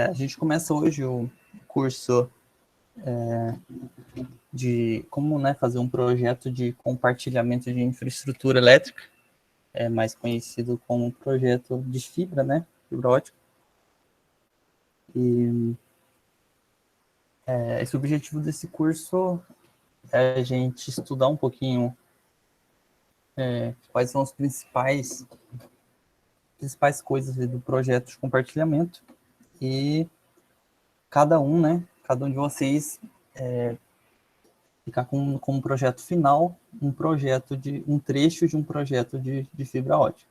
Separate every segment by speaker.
Speaker 1: A gente começa hoje o curso de como, né, fazer um projeto de compartilhamento de infraestrutura elétrica, mais conhecido como projeto de fibra, né, fibra ótica. E esse objetivo desse curso é a gente estudar um pouquinho quais são as principais coisas do projeto de compartilhamento e cada um de vocês ficar com um projeto final, um trecho de um projeto de fibra ótica.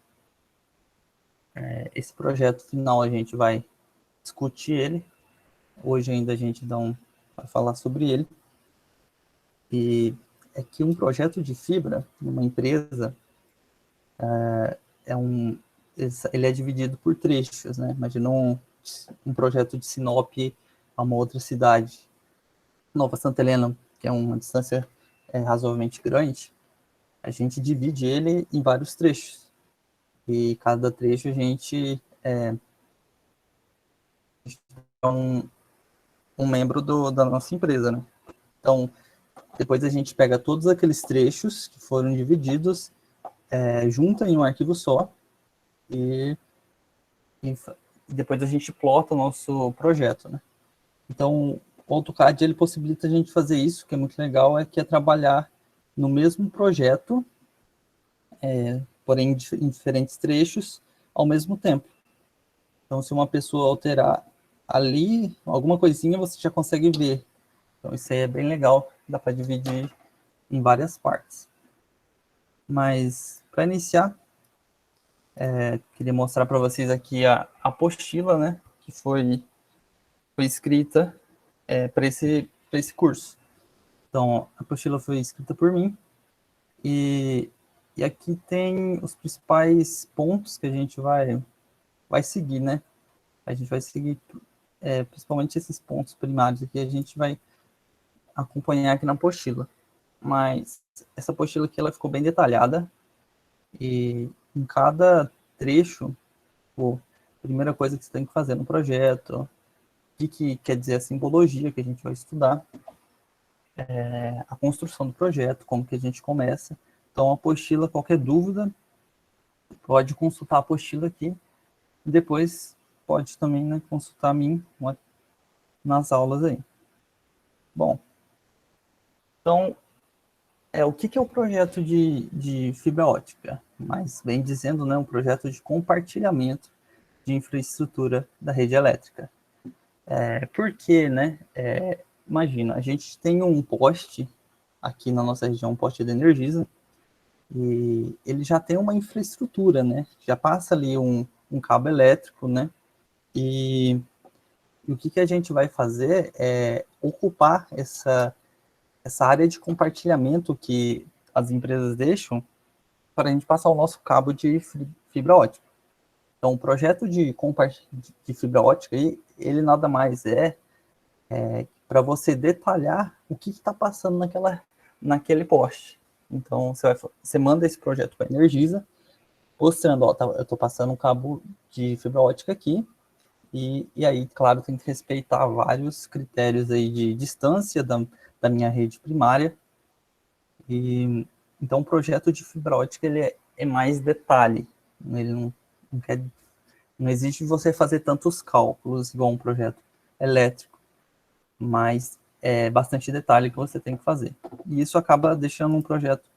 Speaker 1: Esse projeto final a gente vai discutir ele, hoje ainda a gente vai falar sobre ele, e é que um projeto de fibra, numa empresa, ele é dividido por trechos, né? Imagina um projeto de Sinop a uma outra cidade, Nova Santa Helena, que é uma distância razoavelmente grande, a gente divide ele em vários trechos. E cada trecho a gente é um membro da nossa empresa, né? Então, depois a gente pega todos aqueles trechos que foram divididos, junta em um arquivo só e depois a gente plota o nosso projeto, né? Então, o AutoCAD ele possibilita a gente fazer isso, que é muito legal, que é trabalhar no mesmo projeto, porém em diferentes trechos, ao mesmo tempo. Então, se uma pessoa alterar ali, alguma coisinha, você já consegue ver. Então, isso aí é bem legal, dá para dividir em várias partes. Mas, para iniciar, queria mostrar para vocês aqui a apostila, né, que foi escrita para esse curso. Então, a apostila foi escrita por mim, e aqui tem os principais pontos que a gente vai seguir, né? A gente vai seguir principalmente esses pontos primários aqui, a gente vai acompanhar aqui na apostila. Mas essa apostila aqui ela ficou bem detalhada, e em cada trecho, a primeira coisa que você tem que fazer no projeto, o que quer dizer a simbologia que a gente vai estudar, a construção do projeto, como que a gente começa. Então, a apostila, qualquer dúvida, pode consultar a apostila aqui, e depois pode também, né, consultar a mim nas aulas aí. Bom, então, o que é o projeto de fibra ótica? Mas, bem dizendo, né, um projeto de compartilhamento de infraestrutura da rede elétrica. Por quê, né? Imagina, a gente tem um poste aqui na nossa região, um poste de Energisa, e ele já tem uma infraestrutura, né? Já passa ali um cabo elétrico, né? E o que a gente vai fazer é ocupar essa área de compartilhamento que as empresas deixam para a gente passar o nosso cabo de fibra ótica. Então, o projeto de fibra ótica, ele nada mais para você detalhar o que está passando naquele poste. Então, você manda esse projeto para a Energisa, mostrando, eu estou passando um cabo de fibra ótica aqui, e aí, claro, tem que respeitar vários critérios aí de distância da minha rede primária. E então, o projeto de fibra ótica ele é mais detalhe. Ele não existe você fazer tantos cálculos igual um projeto elétrico, mas é bastante detalhe que você tem que fazer. E isso acaba deixando um projeto,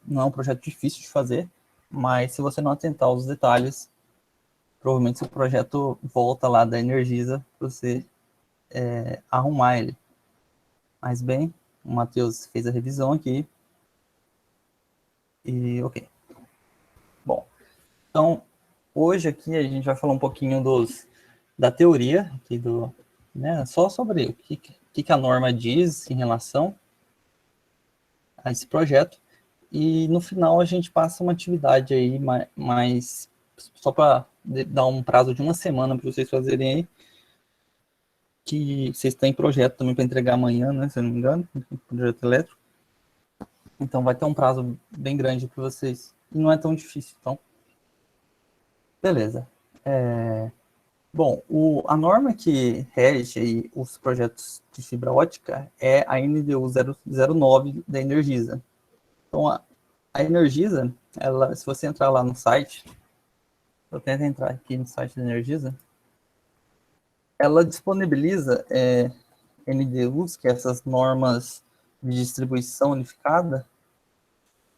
Speaker 1: não é um projeto difícil de fazer, mas se você não atentar aos detalhes, provavelmente seu projeto volta lá da Energisa para você arrumar ele. Mas bem, o Matheus fez a revisão aqui, e ok. Bom, então, hoje aqui a gente vai falar um pouquinho da teoria, aqui né, só sobre o que a norma diz em relação a esse projeto, e no final a gente passa uma atividade aí, mais só para dar um prazo de uma semana para vocês fazerem aí, que vocês têm projeto também para entregar amanhã, né, se eu não me engano, projeto elétrico. Então vai ter um prazo bem grande para vocês, e não é tão difícil, então. Beleza. Bom, a norma que rege aí os projetos de fibra ótica é a NDU 009 da Energisa. Então, a Energisa, ela, se você entrar lá no site, eu tento entrar aqui no site da Energisa, ela disponibiliza NDUs, que é essas normas de distribuição unificada,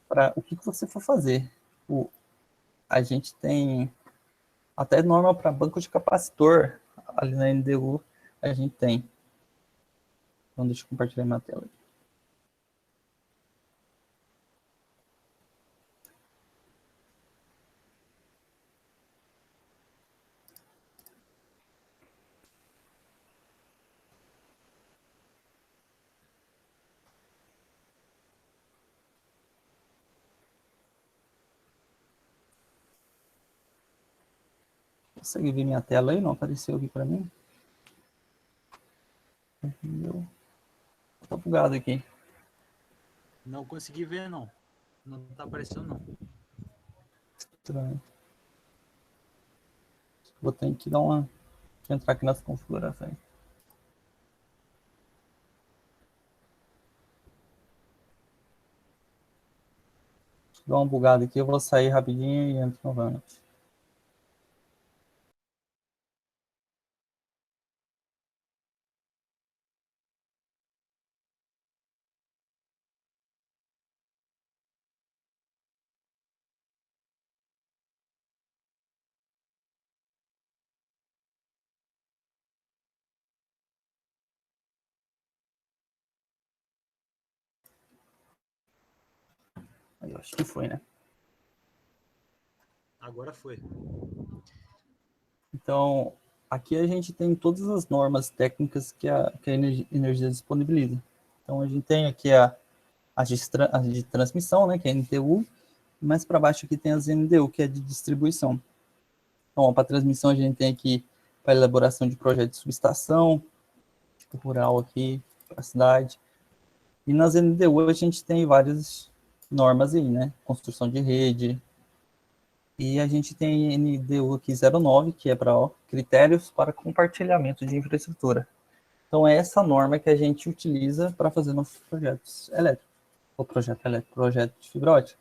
Speaker 1: para o que você for fazer. A gente tem até norma para banco de capacitor, ali na NDU a gente tem. Então, deixa eu compartilhar minha tela. Consegue ver minha tela aí? Não apareceu aqui para mim? Entendeu? Tá bugado aqui.
Speaker 2: Não consegui ver, não. Não tá aparecendo, não.
Speaker 1: Estranho. Vou ter que dar uma... entrar aqui nas configurações. Dá uma bugada aqui, eu vou sair rapidinho e entro novamente. Aí, eu acho que foi, né?
Speaker 2: Agora foi.
Speaker 1: Então, aqui a gente tem todas as normas técnicas que a Energisa disponibiliza. Então, a gente tem aqui a de transmissão, né, que é a NTU, e mais para baixo aqui tem as NDU, que é de distribuição. Então, para transmissão, a gente tem aqui para elaboração de projeto de subestação, tipo rural aqui, para a cidade. E nas NDU a gente tem várias normas aí, né? Construção de rede. E a gente tem NDU aqui 09, que é para critérios para compartilhamento de infraestrutura. Então, é essa norma que a gente utiliza para fazer nossos projetos elétricos. O projeto elétrico, projeto de fibra ótica.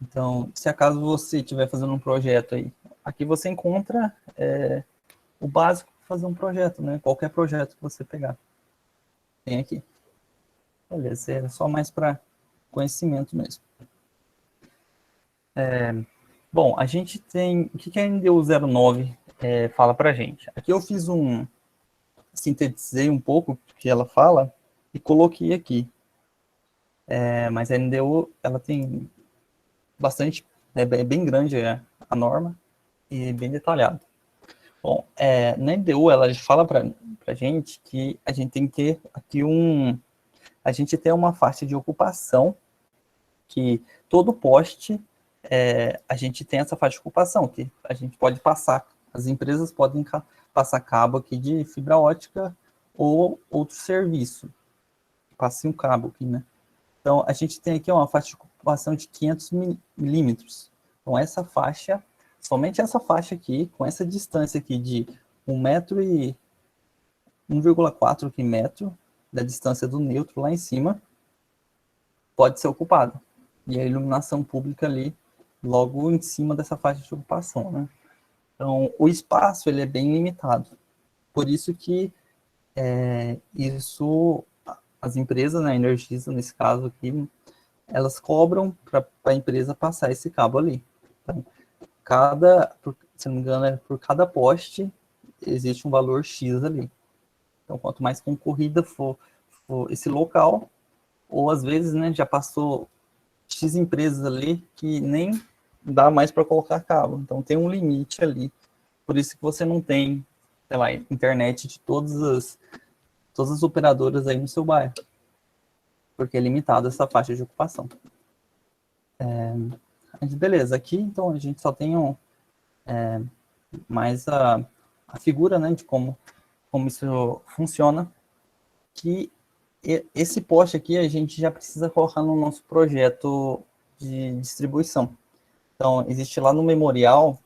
Speaker 1: Então, se acaso você estiver fazendo um projeto aí, aqui você encontra o básico para fazer um projeto, né? Qualquer projeto que você pegar. Tem aqui. Beleza, é só mais para conhecimento mesmo. Bom, a gente tem... O que a NDU 09 fala para a gente? Aqui eu fiz sintetizei um pouco o que ela fala e coloquei aqui. Mas a NDU, ela tem bastante... É bem grande a norma e bem detalhado. Bom, na NDU, ela fala para a gente que a gente tem que ter aqui a gente tem uma faixa de ocupação que todo poste a gente tem essa faixa de ocupação, que a gente pode passar, as empresas podem passar cabo aqui de fibra ótica ou outro serviço, passe um cabo aqui, né? Então, a gente tem aqui uma faixa de ocupação de 500 milímetros. Então, essa faixa, somente essa faixa aqui, com essa distância aqui de 1 metro e 1,4 metro da distância do neutro lá em cima, pode ser ocupada. E a iluminação pública ali, logo em cima dessa faixa de ocupação, né? Então, o espaço, ele é bem limitado. Por isso que as empresas, né, a Energisa, nesse caso aqui, elas cobram para a empresa passar esse cabo ali. Então, se não me engano, por cada poste, existe um valor X ali. Então, quanto mais concorrida for esse local, ou às vezes, né, já passou X empresas ali que nem dá mais para colocar cabo. Então, tem um limite ali. Por isso que você não tem, sei lá, internet de todas as operadoras aí no seu bairro. Porque é limitado essa faixa de ocupação. Beleza, aqui então a gente só tem mais a figura, né, de como isso funciona, que esse poste aqui a gente já precisa colocar no nosso projeto de distribuição. Então, existe lá no memorial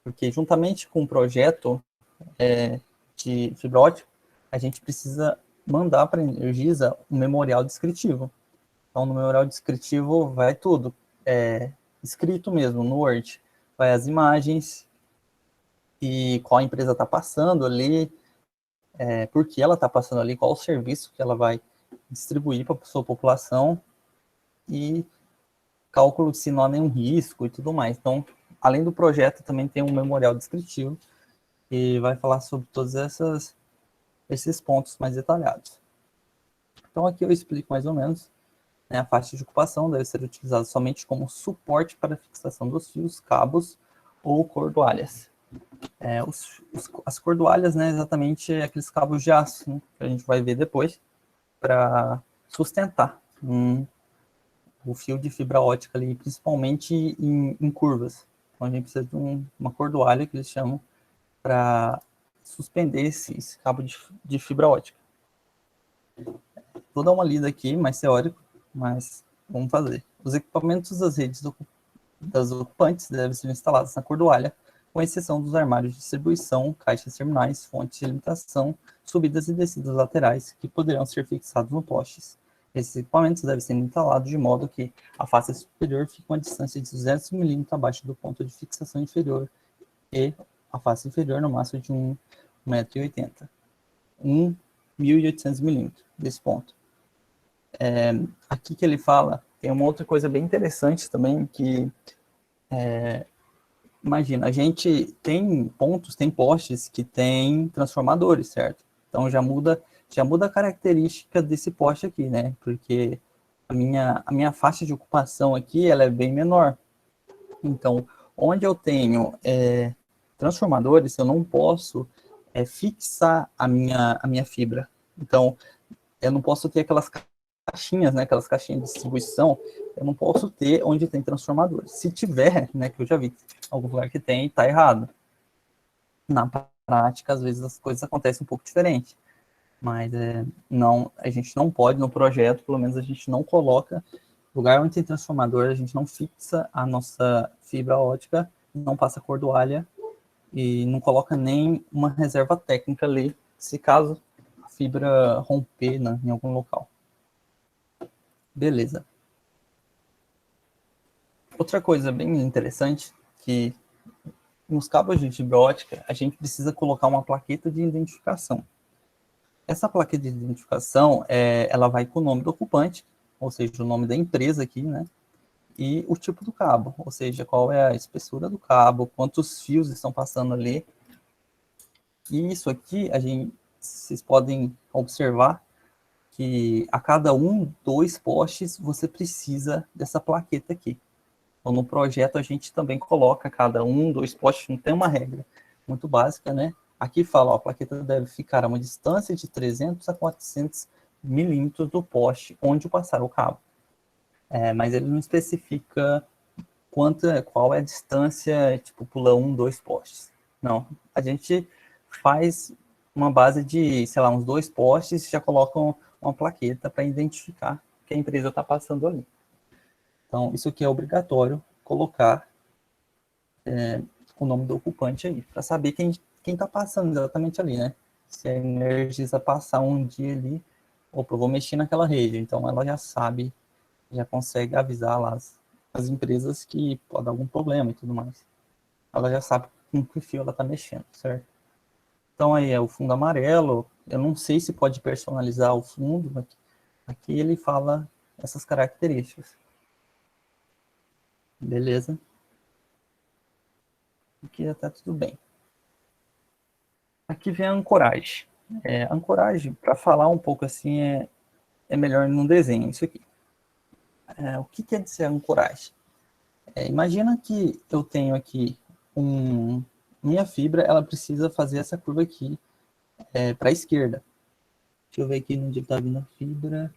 Speaker 1: Porque juntamente com o projeto de fibra ótica, a gente precisa mandar para a Energisa um memorial descritivo. Então, no memorial descritivo vai tudo, escrito mesmo, no Word. Vai as imagens e qual a empresa está passando ali, por que ela está passando ali, qual o serviço que ela vai distribuir para a sua população e cálculo de se não há nenhum risco e tudo mais. Então, além do projeto, também tem um memorial descritivo que vai falar sobre todos esses pontos mais detalhados. Então, aqui eu explico mais ou menos. A faixa de ocupação deve ser utilizada somente como suporte para a fixação dos fios, cabos ou cordoalhas. As cordoalhas, né, exatamente aqueles cabos de aço, né, que a gente vai ver depois, para sustentar o fio de fibra ótica ali, principalmente em curvas. Então a gente precisa de uma cordoalha, que eles chamam, para suspender esse cabo de fibra ótica. Vou dar uma lida aqui, mais teórico, mas vamos fazer. Os equipamentos das redes das ocupantes devem ser instalados na cordoalha, com exceção dos armários de distribuição, caixas terminais, fontes de alimentação, subidas e descidas laterais, que poderão ser fixados no postes. Esses equipamentos devem ser instalados de modo que a face superior fique a uma distância de 200 mm abaixo do ponto de fixação inferior e a face inferior no máximo de 1,80 m, 1.800 mm desse ponto. Aqui que ele fala, tem uma outra coisa bem interessante também, que imagina, a gente tem pontos, tem postes que tem transformadores, certo? Então já muda a característica desse poste aqui, né? Porque a minha faixa de ocupação aqui, ela é bem menor. Então, onde eu tenho transformadores, eu não posso fixar a minha fibra. Então, eu não posso ter aquelas caixinhas, né, aquelas caixinhas de distribuição, eu não posso ter onde tem transformadores. Se tiver, né, que eu já vi algum lugar que tem, tá errado. Na prática, às vezes as coisas acontecem um pouco diferente. Mas não, a gente não pode, no projeto, pelo menos a gente não coloca lugar onde tem transformador, a gente não fixa a nossa fibra ótica, não passa cordoalha e não coloca nem uma reserva técnica ali, se caso a fibra romper, né, em algum local. Beleza. Outra coisa bem interessante, que nos cabos de fibra ótica, a gente precisa colocar uma plaqueta de identificação. Essa plaqueta de identificação, ela vai com o nome do ocupante, ou seja, o nome da empresa aqui, né? E o tipo do cabo, ou seja, qual é a espessura do cabo, quantos fios estão passando ali. E isso aqui, vocês podem observar que a cada 2 postes, você precisa dessa plaqueta aqui. Então, no projeto, a gente também coloca cada 2 postes, não tem uma regra muito básica, né? Aqui fala, ó, a plaqueta deve ficar a uma distância de 300 a 400 milímetros do poste onde passar o cabo. Mas ele não especifica qual é a distância, tipo, pula 2 postes. Não, a gente faz uma base de, sei lá, uns 2 postes e já colocam uma plaqueta para identificar que a empresa está passando ali. Então, isso aqui é obrigatório colocar o nome do ocupante aí, para saber quem está passando exatamente ali, né? Se a Energisa passar um dia ali, opa, eu vou mexer naquela rede, então ela já sabe, já consegue avisar lá as empresas que pode dar algum problema e tudo mais. Ela já sabe com que fio ela está mexendo, certo? Então aí é o fundo amarelo, eu não sei se pode personalizar o fundo, mas aqui ele fala essas características. Beleza? Aqui já está tudo bem. Aqui vem a ancoragem. A ancoragem, para falar um pouco assim, é melhor no desenho, isso aqui. O que quer dizer ancoragem? Imagina que eu tenho aqui minha fibra, ela precisa fazer essa curva aqui para a esquerda. Deixa eu ver aqui onde está vindo a fibra.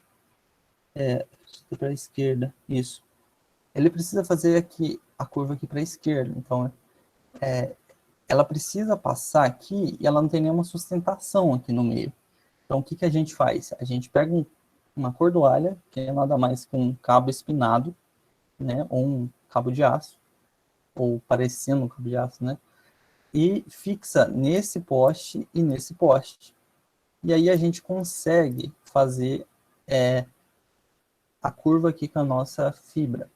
Speaker 1: Para a esquerda, isso. Ele precisa fazer aqui a curva aqui para a esquerda, então ela precisa passar aqui e ela não tem nenhuma sustentação aqui no meio. Então, o que a gente faz? A gente pega uma cordoalha, que é nada mais que um cabo espinado, né, ou um cabo de aço, ou parecendo um cabo de aço, né, e fixa nesse poste e nesse poste. E aí a gente consegue fazer a curva aqui com a nossa fibra.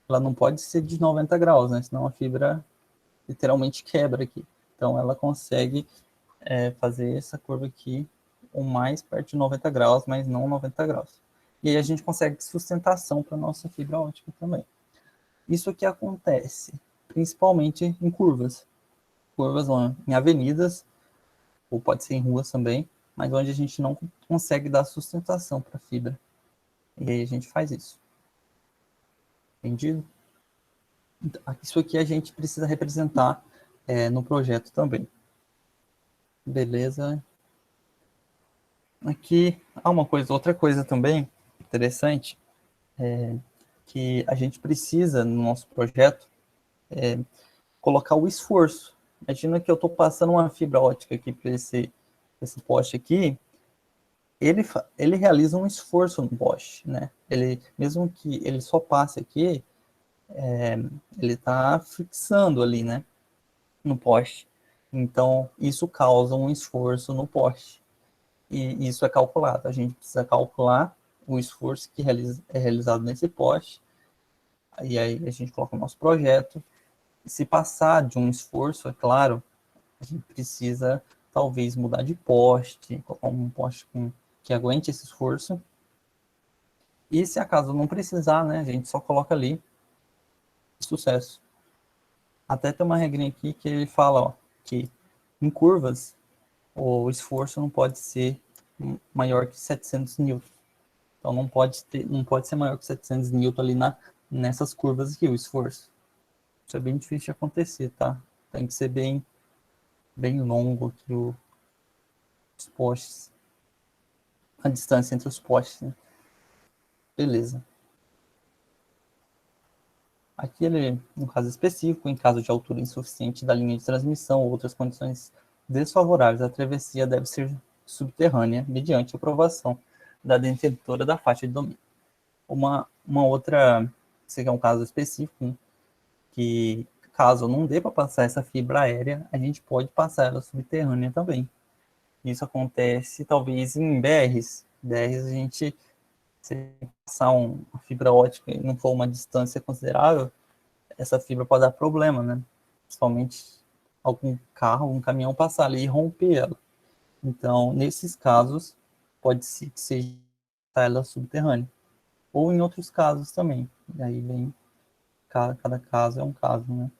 Speaker 1: Ela não pode ser de 90 graus, né? Senão a fibra literalmente quebra aqui. Então ela consegue fazer essa curva aqui o mais perto de 90 graus, mas não 90 graus. E aí a gente consegue sustentação para a nossa fibra ótica também. Isso que acontece principalmente em curvas. Curvas em avenidas, ou pode ser em ruas também, mas onde a gente não consegue dar sustentação para a fibra. E aí a gente faz isso. Entendido? Então, isso aqui a gente precisa representar no projeto também. Beleza? Aqui há outra coisa também interessante, que a gente precisa no nosso projeto colocar o esforço. Imagina que eu estou passando uma fibra ótica aqui para esse poste aqui, ele realiza um esforço no poste, né? Mesmo que ele só passe aqui, ele está fixando ali, né? No poste. Então, isso causa um esforço no poste. E isso é calculado. A gente precisa calcular o esforço que é realizado nesse poste. E aí a gente coloca o nosso projeto. E se passar de um esforço, é claro, a gente precisa talvez mudar de poste, colocar um poste que aguente esse esforço. E se acaso não precisar, né, a gente só coloca ali sucesso. Até tem uma regrinha aqui que ele fala, ó, que em curvas o esforço não pode ser maior que 700 newton. Então não pode ser maior que 700 newton ali nessas curvas aqui, o esforço. Isso é bem difícil de acontecer, tá? Tem que ser bem longo aqui os postes. A distância entre os postes, né? Beleza. Aqui ele, no caso específico, em caso de altura insuficiente da linha de transmissão ou outras condições desfavoráveis, a travessia deve ser subterrânea, mediante aprovação da detentora da faixa de domínio. Uma outra, esse aqui é um caso específico, né, que caso não dê para passar essa fibra aérea, a gente pode passar ela subterrânea também. Isso acontece talvez em BRs. BRs a gente, se passar uma fibra ótica e não for uma distância considerável, essa fibra pode dar problema, né? Principalmente algum carro, algum caminhão passar ali e romper ela. Então, nesses casos, pode ser que seja ela subterrânea. Ou em outros casos também. E aí vem, cada caso é um caso, né?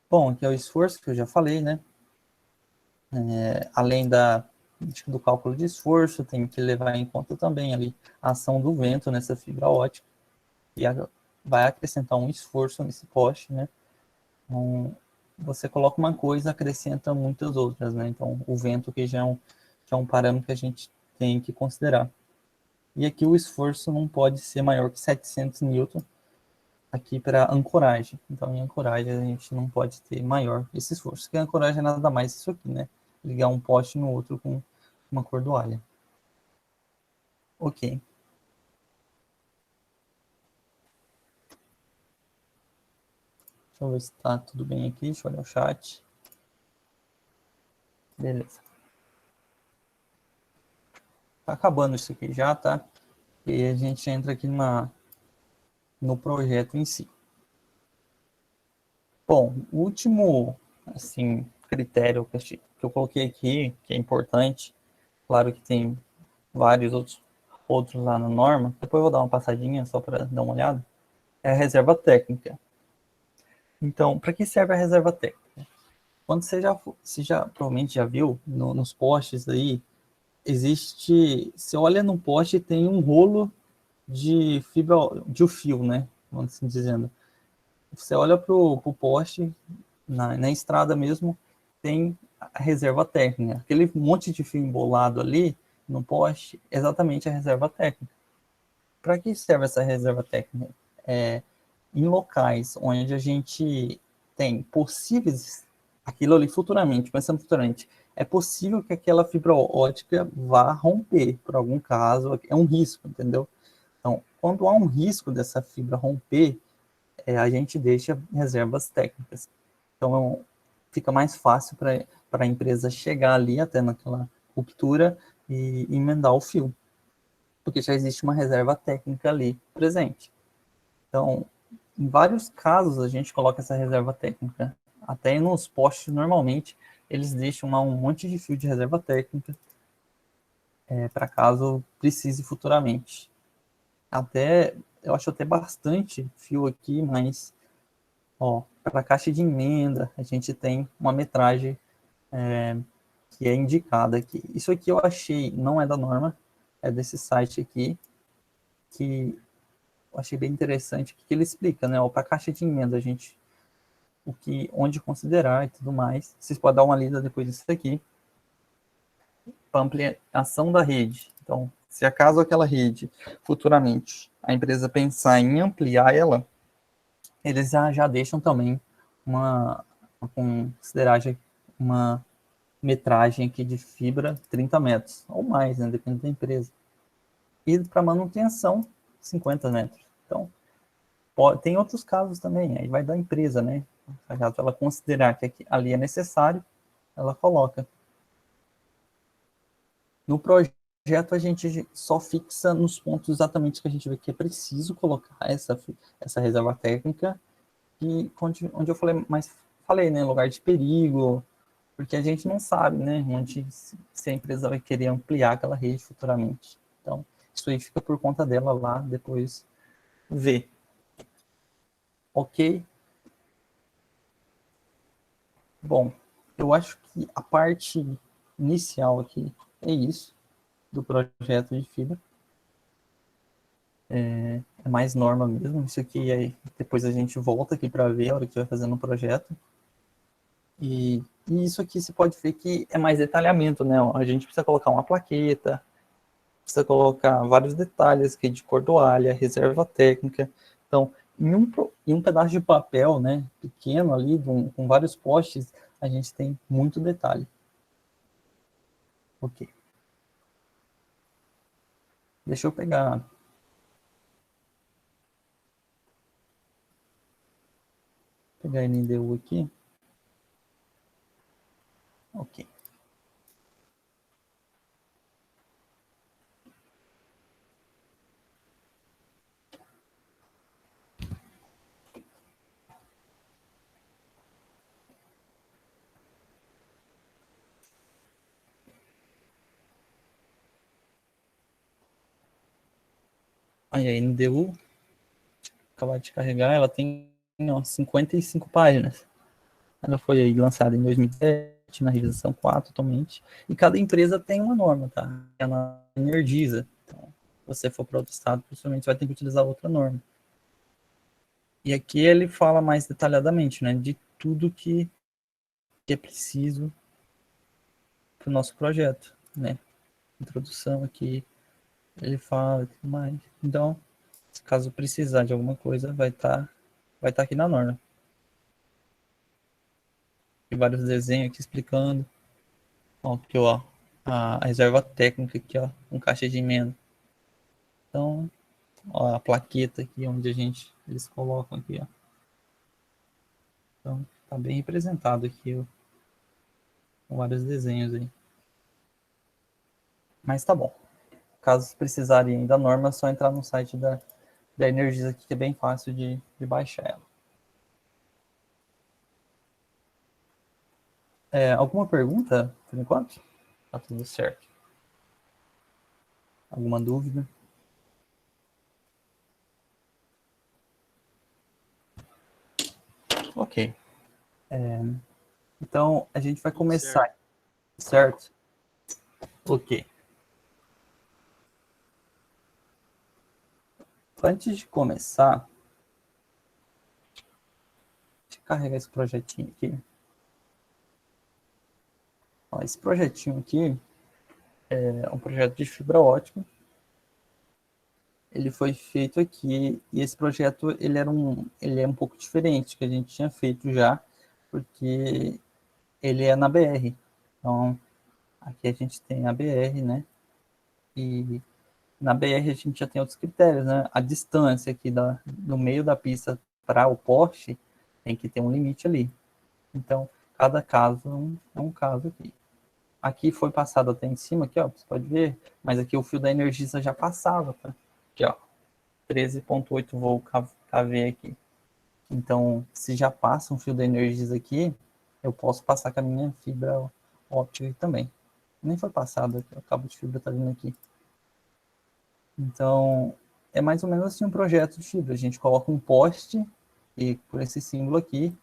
Speaker 1: Bom, aqui é o esforço que eu já falei, né? Além do cálculo de esforço, tem que levar em conta também ali a ação do vento nessa fibra ótica. E vai acrescentar um esforço nesse poste, né? Então, você coloca uma coisa, acrescenta muitas outras, né? Então, o vento que já é um parâmetro que a gente tem que considerar. E aqui o esforço não pode ser maior que 700 newton aqui para ancoragem. Então, em ancoragem a gente não pode ter maior esse esforço. Porque a ancoragem é nada mais isso aqui, né? Ligar um poste no outro com uma cordoalha. Ok. Deixa eu ver se está tudo bem aqui. Deixa eu olhar o chat. Beleza. Tá acabando isso aqui já, tá? E a gente entra aqui no projeto em si. Bom, o último assim, critério que eu coloquei aqui, que é importante, claro que tem vários outros lá na norma, depois eu vou dar uma passadinha só para dar uma olhada, é a reserva técnica. Então, para que serve a reserva técnica? Quando você já provavelmente já viu nos postes aí, você olha no poste e tem um rolo de fibra, de fio, né? Vamos assim dizendo. Você olha para o poste, na estrada mesmo, tem a reserva técnica. Aquele monte de fio embolado ali no poste, exatamente a reserva técnica. Para que serve essa reserva técnica? Em locais onde a gente tem possíveis, aquilo ali futuramente, pensando futuramente, é possível que aquela fibra ótica vá romper, por algum caso, é um risco, entendeu? Então, quando há um risco dessa fibra romper, a gente deixa reservas técnicas. Então, fica mais fácil para a empresa chegar ali até naquela ruptura e emendar o fio, porque já existe uma reserva técnica ali presente. Então, em vários casos, a gente coloca essa reserva técnica. Até nos postes, normalmente, eles deixam lá um monte de fio de reserva técnica para caso precise futuramente. Até, eu acho até bastante fio aqui, mas, ó, para a caixa de emenda, a gente tem uma metragem que é indicada aqui. Isso aqui eu achei, não é da norma, é desse site aqui, que eu achei bem interessante, que ele explica, né? Para a caixa de emenda, a gente, onde considerar e tudo mais. Vocês podem dar uma lida depois disso aqui. Para ampliação da rede. Então, se acaso aquela rede, futuramente, a empresa pensar em ampliar ela, eles já deixam também considerar uma metragem aqui de fibra 30 metros, ou mais, né, depende da empresa. E para manutenção, 50 metros. Então, tem outros casos também, aí vai da empresa, né? Caso ela considerar que ali é necessário, ela coloca. No projeto, a gente só fixa nos pontos exatamente que a gente vê que é preciso colocar essa reserva técnica, e onde eu falei, né, lugar de perigo, porque a gente não sabe, né, onde se a empresa vai querer ampliar aquela rede futuramente. Então, isso aí fica por conta dela lá, depois ver. Ok? Bom, eu acho que a parte inicial aqui é isso, do projeto de fibra. É mais norma mesmo. Isso aqui aí, depois a gente volta aqui para ver a hora que vai fazendo o projeto. E isso aqui você pode ver que é mais detalhamento, né? A gente precisa colocar uma plaqueta, precisa colocar vários detalhes aqui de cordoalha, reserva técnica. Então, em um pedaço de papel, né, pequeno ali, com vários postes, a gente tem muito detalhe. Ok. Deixa eu pegar a NDU aqui. Ok. Aí a NDU, acabar de carregar, ela tem 55 páginas. Ela foi aí lançada em 2007, na revisão 4 atualmente. E cada empresa tem uma norma, tá? Ela Energisa. Então, se você for para outro estado, possivelmente você vai ter que utilizar outra norma. E aqui ele fala mais detalhadamente, né? De tudo que é preciso para o nosso projeto, né? Introdução aqui, ele fala e tudo mais. Então, caso precisar de alguma coisa, vai tá aqui na norma. Tem vários desenhos aqui explicando. Ó, aqui, ó, a reserva técnica aqui, ó, com caixa de emenda. Então, ó, a plaqueta aqui onde eles colocam aqui, ó. Então, tá bem representado aqui, ó, com vários desenhos aí. Mas tá bom. Caso precisarem da norma, é só entrar no site da Energisa aqui, que é bem fácil de baixar ela. Alguma pergunta, por enquanto? Tá tudo certo. Alguma dúvida? Ok. Então, a gente vai começar, certo? Ok. Antes de começar, deixa eu carregar esse projetinho aqui. Ó, esse projetinho aqui é um projeto de fibra ótica. Ele foi feito aqui, e esse projeto ele é um pouco diferente que a gente tinha feito já, porque ele é na BR. Então, aqui a gente tem a BR, né? E na BR a gente já tem outros critérios, né? A distância aqui do meio da pista para o poste tem que ter um limite ali. Então, cada caso é um caso aqui. Aqui foi passado até em cima, aqui, ó, você pode ver, mas aqui o fio da Energisa já passava, tá? Aqui, ó, 13,8 volt kV aqui. Então, se já passa um fio da Energisa aqui, eu posso passar com a minha fibra óptica aqui também. Nem foi passado aqui, o cabo de fibra tá vindo aqui. Então, é mais ou menos assim um projeto de fibra. A gente coloca um poste e por esse símbolo aqui,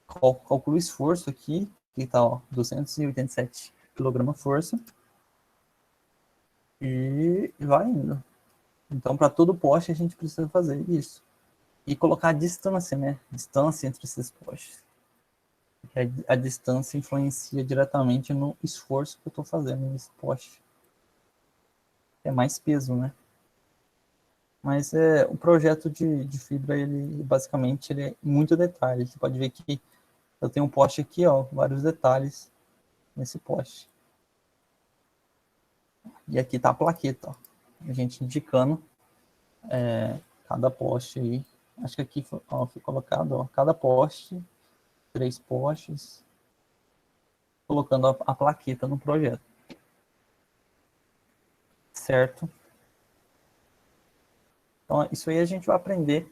Speaker 1: calcula o esforço aqui, que está 287 kg força, e vai indo. Então, para todo poste, a gente precisa fazer isso. E colocar a distância, né? Distância entre esses postes. Porque a distância influencia diretamente no esforço que eu estou fazendo nesse poste. É mais peso, né? Mas o projeto de fibra, ele basicamente ele é muito detalhe. Você pode ver que eu tenho um poste aqui, ó, vários detalhes nesse poste. E aqui está a plaqueta, ó, a gente indicando cada poste aí. Acho que aqui foi colocado, ó, cada poste, 3 postes, colocando a plaqueta no projeto. Certo? Então, isso aí a gente vai aprender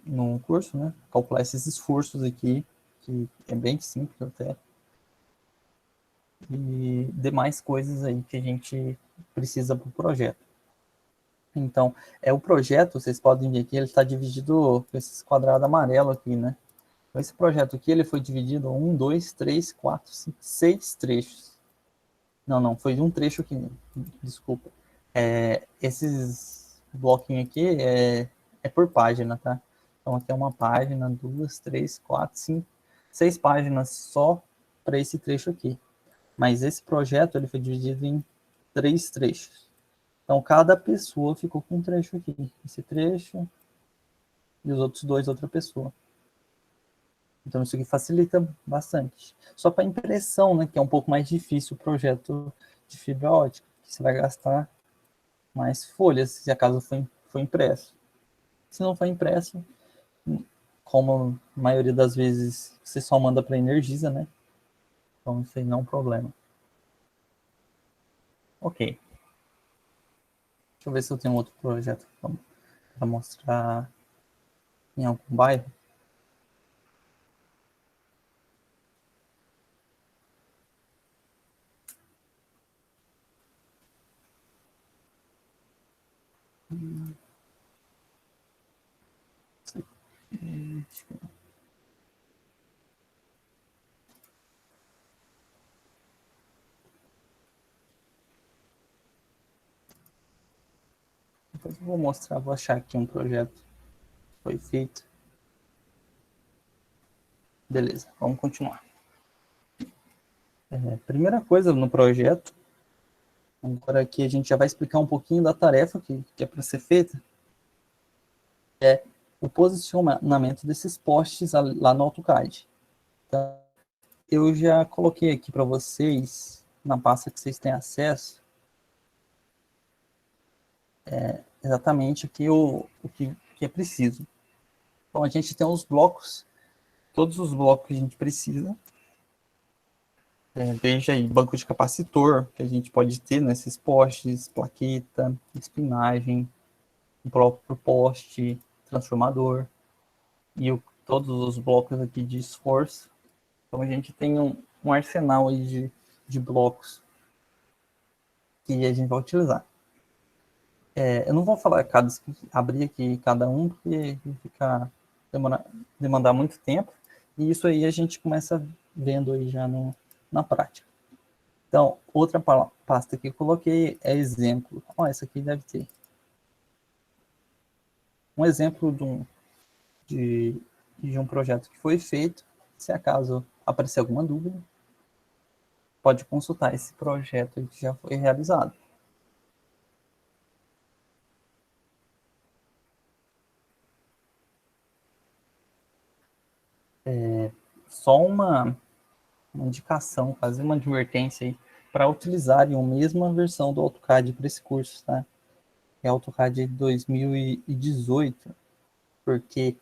Speaker 1: no curso, né? Calcular esses esforços aqui, que é bem simples até. E demais coisas aí que a gente precisa para o projeto. Então, o projeto, vocês podem ver aqui, ele está dividido com esses quadrados amarelos aqui, né? Então, esse projeto aqui, ele foi dividido em 1, 2, 3, 4, 5, 6 trechos. Não, foi um trecho aqui, desculpa. Esses bloquinhos aqui é por página, tá? Então, aqui é uma página, 2, 3, 4, 5, 6 páginas só para esse trecho aqui. Mas esse projeto, ele foi dividido em 3 trechos. Então, cada pessoa ficou com um trecho aqui. Esse trecho e os outros 2, outra pessoa. Então, isso aqui facilita bastante. Só para impressão, né, que é um pouco mais difícil o projeto de fibra ótica, que você vai gastar mais folhas, se acaso for impresso. Se não for impresso, como a maioria das vezes você só manda para a Energisa, né? Então, isso aí não é um problema. Ok. Deixa eu ver se eu tenho outro projeto para mostrar em algum bairro. Depois eu vou mostrar, vou achar aqui um projeto que foi feito. Beleza, vamos continuar. Primeira coisa no projeto, agora aqui a gente já vai explicar um pouquinho da tarefa que é para ser feita, é o posicionamento desses postes lá no AutoCAD. Então, eu já coloquei aqui para vocês, na pasta que vocês têm acesso, exatamente aqui o que é preciso. Então, a gente tem os blocos, todos os blocos que a gente precisa. Veja aí, banco de capacitor, que a gente pode ter nesses postes, plaqueta, espinagem, o próprio poste, transformador, e todos os blocos aqui de esforço. Então, a gente tem um arsenal aí de blocos que a gente vai utilizar. Eu não vou falar abrir aqui cada um, porque fica demandar muito tempo, e isso aí a gente começa vendo aí já na prática. Então, outra pasta que eu coloquei é exemplo. Essa aqui deve ter. Um exemplo de um projeto que foi feito. Se acaso aparecer alguma dúvida, pode consultar esse projeto que já foi realizado. Só uma indicação, quase uma advertência aí, para utilizarem a mesma versão do AutoCAD para esse curso, tá? É AutoCAD 2018, porque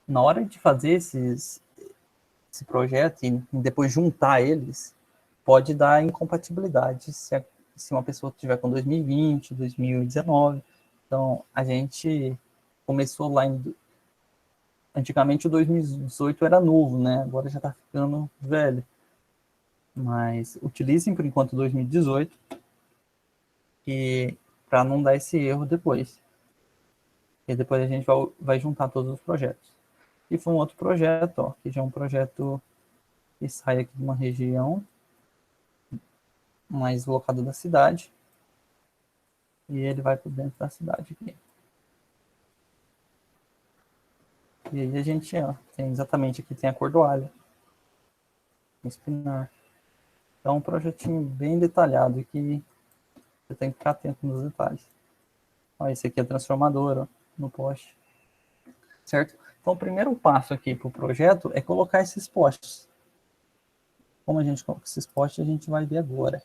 Speaker 1: na hora de fazer esses esse projeto e depois juntar eles, pode dar incompatibilidade se uma pessoa tiver com 2020, 2019. Então, a gente começou lá antigamente o 2018 era novo, né? Agora já está ficando velho. Mas utilizem por enquanto 2018 para não dar esse erro depois. E depois a gente vai juntar todos os projetos. E foi um outro projeto, ó, que já é um projeto que sai aqui de uma região mais locada da cidade. E ele vai para dentro da cidade aqui. E aí a gente, ó, tem exatamente aqui, tem a cordoalha, espinar. Então, um projetinho bem detalhado que você tem que ficar atento nos detalhes. Ó, esse aqui é transformador, ó, no poste. Certo? Então, o primeiro passo aqui para o projeto é colocar esses postes. Como a gente coloca esses postes, a gente vai ver agora.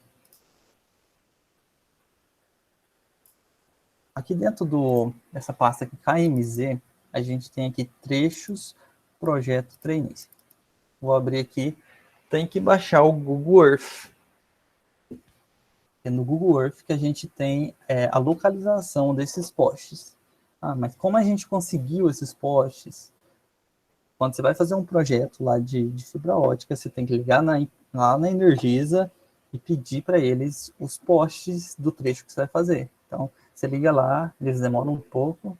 Speaker 1: Aqui dentro dessa pasta aqui, KMZ, a gente tem aqui trechos, projeto, trainees. Vou abrir aqui. Tem que baixar o Google Earth. É no Google Earth que a gente tem a localização desses postes. Ah, mas como a gente conseguiu esses postes? Quando você vai fazer um projeto lá de fibra ótica, você tem que ligar lá na Energisa e pedir para eles os postes do trecho que você vai fazer. Então, você liga lá, eles demoram um pouco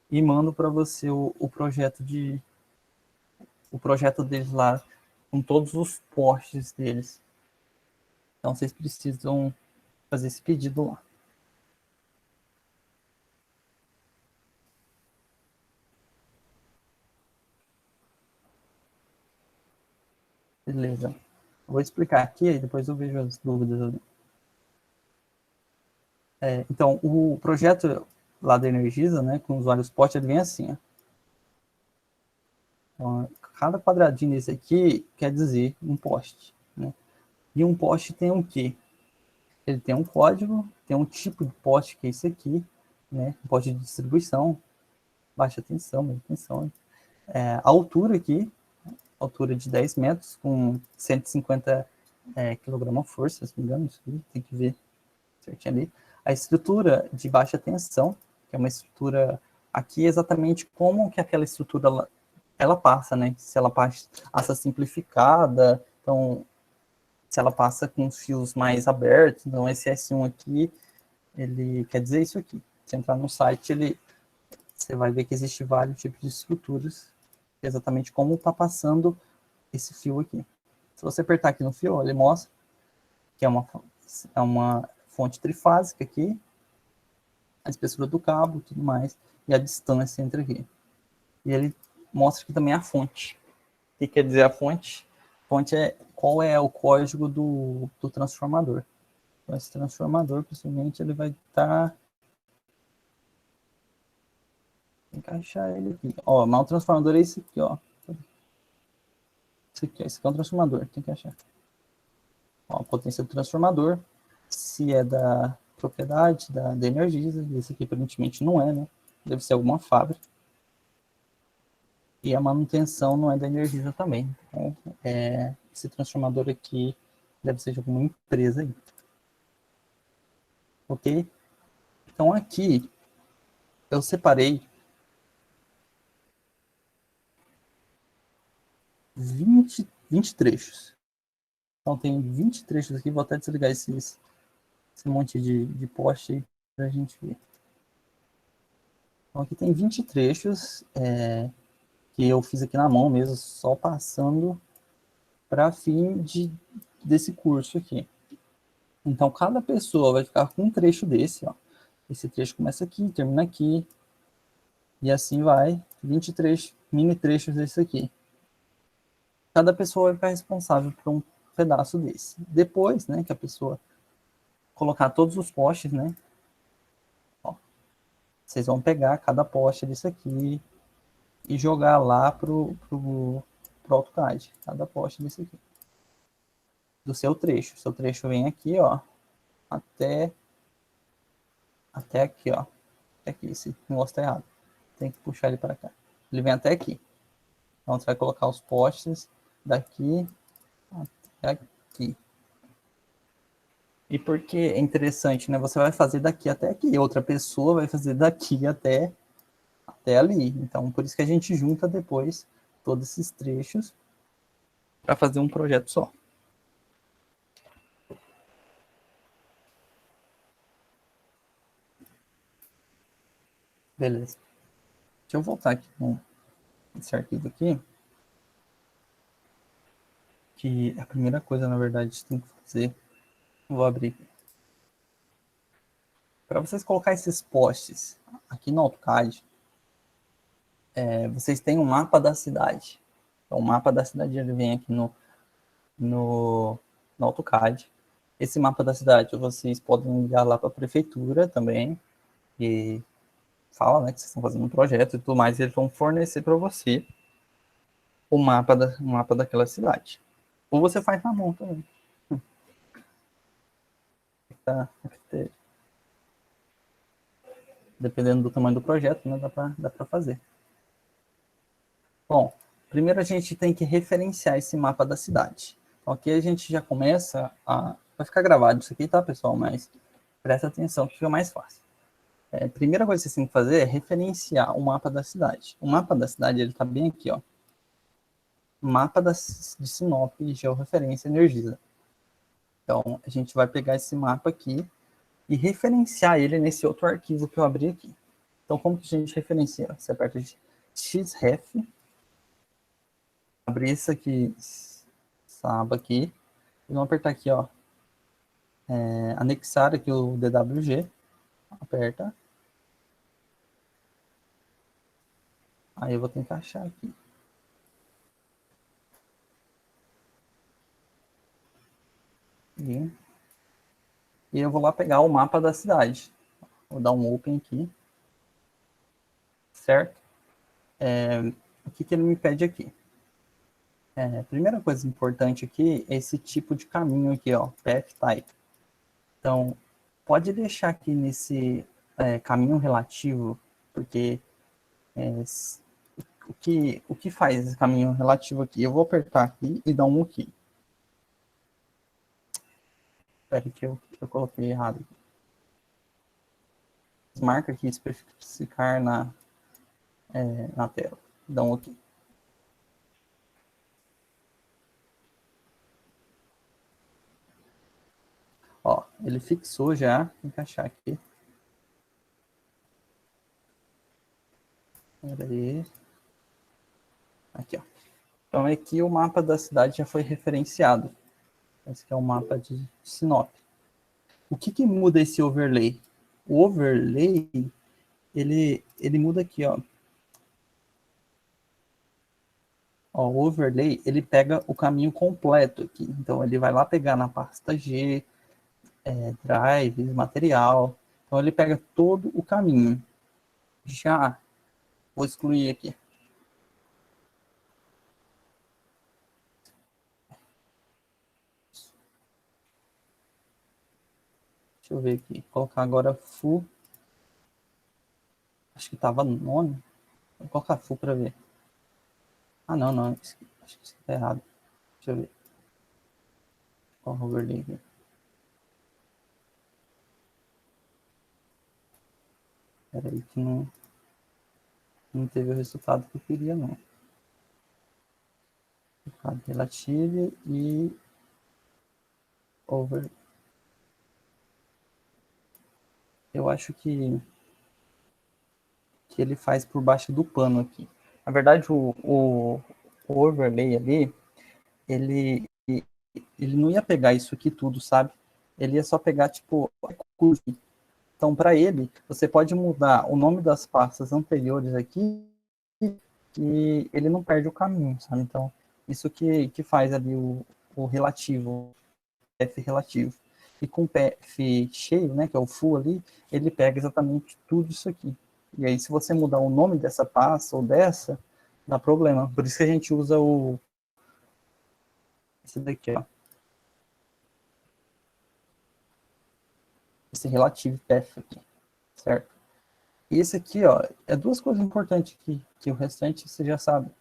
Speaker 1: e mandam para você o projeto deles lá, com todos os postes deles. Então, vocês precisam fazer esse pedido lá. Beleza. Vou explicar aqui e depois eu vejo as dúvidas. Então, o projeto lá da Energisa, né, com os vários postes, ele vem assim, ó. Então, cada quadradinho desse aqui quer dizer um poste, né? E um poste tem um quê? Ele tem um código, tem um tipo de poste, que é esse aqui, né? Um poste de distribuição, baixa tensão, média tensão. A altura aqui, altura de 10 metros, com 150 kg-força, se não me engano, isso aqui, tem que ver certinho ali. A estrutura de baixa tensão, que é uma estrutura aqui exatamente como que aquela estrutura ela passa, né? Se ela passa simplificada, então se ela passa com os fios mais abertos, então esse S1 aqui, ele quer dizer isso aqui. Se entrar no site, você vai ver que existe vários tipos de estruturas, exatamente como está passando esse fio aqui. Se você apertar aqui no fio, ele mostra que é uma fonte trifásica aqui, a espessura do cabo, tudo mais, e a distância entre aqui. E ele mostra aqui também a fonte. O que quer dizer a fonte? Fonte é qual é o código do transformador. Então, esse transformador, possivelmente, ele vai estar... encaixar ele aqui. Ó, mas o transformador é esse aqui, ó. Esse aqui é um transformador, tem que achar. Ó, a potência do transformador, se é da propriedade da Energisa, esse aqui aparentemente não é, né? Deve ser alguma fábrica. E a manutenção não é da Energisa também. Então, esse transformador aqui deve ser de alguma empresa aí. Ok? Então aqui eu separei 20 trechos. Então tem 20 trechos aqui, vou até desligar esse monte de poste aí para a gente ver. Então aqui tem 20 trechos que eu fiz aqui na mão mesmo, só passando para fim desse curso aqui. Então cada pessoa vai ficar com um trecho desse, ó. Esse trecho começa aqui, termina aqui, e assim vai, 20 trechos, mini trechos desse aqui. Cada pessoa vai ficar responsável por um pedaço desse. Depois, né, que a pessoa colocar todos os postes, né, ó, vocês vão pegar cada poste desse aqui e jogar lá pro AutoCAD, cada poste desse aqui. Do seu trecho. O seu trecho vem aqui, ó, até aqui, ó. Até aqui, esse negócio tá errado. Tem que puxar ele para cá. Ele vem até aqui. Então, você vai colocar os postes daqui até aqui. E por que é interessante, né? Você vai fazer daqui até aqui, outra pessoa vai fazer daqui até ali. Então, por isso que a gente junta depois todos esses trechos para fazer um projeto só. Beleza. Deixa eu voltar aqui nesse arquivo aqui. Que a primeira coisa, na verdade, que tem que fazer... Vou abrir. Para vocês colocar esses posts aqui no AutoCAD, vocês têm um mapa da cidade. Então, o mapa da cidade ele vem aqui no AutoCAD. Esse mapa da cidade vocês podem enviar lá para a prefeitura também. E fala, né, que vocês estão fazendo um projeto e tudo mais. E eles vão fornecer para você o mapa daquela cidade. Ou você faz na mão também. Tá? Dependendo do tamanho do projeto, né, dá para fazer. Bom, primeiro a gente tem que referenciar esse mapa da cidade. Então, aqui a gente já começa a... Vai ficar gravado isso aqui, tá, pessoal? Mas presta atenção que fica mais fácil. A primeira coisa que você tem que fazer é referenciar o mapa da cidade. O mapa da cidade, ele tá bem aqui, ó. Mapa de Sinop, georreferência Energisa. Então, a gente vai pegar esse mapa aqui e referenciar ele nesse outro arquivo que eu abri aqui. Então, como que a gente referencia? Você aperta xref, abrir isso aqui, essa aba aqui, e vamos apertar aqui, ó, anexar aqui o DWG, aperta. Aí eu vou tentar achar aqui. E eu vou lá pegar o mapa da cidade. Vou dar um open aqui. Certo? O que ele me pede aqui? Primeira coisa importante aqui é esse tipo de caminho aqui, ó, path type. Então, pode deixar aqui nesse caminho relativo, porque o que faz esse caminho relativo aqui? Eu vou apertar aqui e dar um OK. Espera que eu coloquei errado. Marca aqui especificar na tela. Dá um OK. Ó, ele fixou já. Encaixar aqui. Espera aí. Aqui, ó. Então, aqui o mapa da cidade já foi referenciado. Esse aqui é o mapa de Sinop. O que muda esse overlay? O overlay, ele muda aqui, ó. Ó, o overlay, ele pega o caminho completo aqui. Então, ele vai lá pegar na pasta G, drive, material. Então, ele pega todo o caminho. Já vou excluir aqui. Deixa eu ver aqui. Vou colocar agora full. Acho que estava no nome. Vou colocar full para ver. Ah, não. Acho que isso está errado. Deixa eu ver. Qual o overlay aqui? Espera aí que não teve o resultado que eu queria, não. Relative e over. Eu acho que ele faz por baixo do pano aqui. Na verdade, o overlay ali, ele não ia pegar isso aqui tudo, sabe? Ele ia só pegar, tipo, curso. Então, para ele, você pode mudar o nome das pastas anteriores aqui e ele não perde o caminho, sabe? Então, isso que faz ali o relativo, F relativo. E com o PF cheio, né, que é o full ali, ele pega exatamente tudo isso aqui. E aí, se você mudar o nome dessa pasta ou dessa, dá problema. Por isso que a gente usa esse daqui, ó. Esse relativo path aqui, certo? E esse aqui, ó, duas coisas importantes aqui, que o restante você já sabe.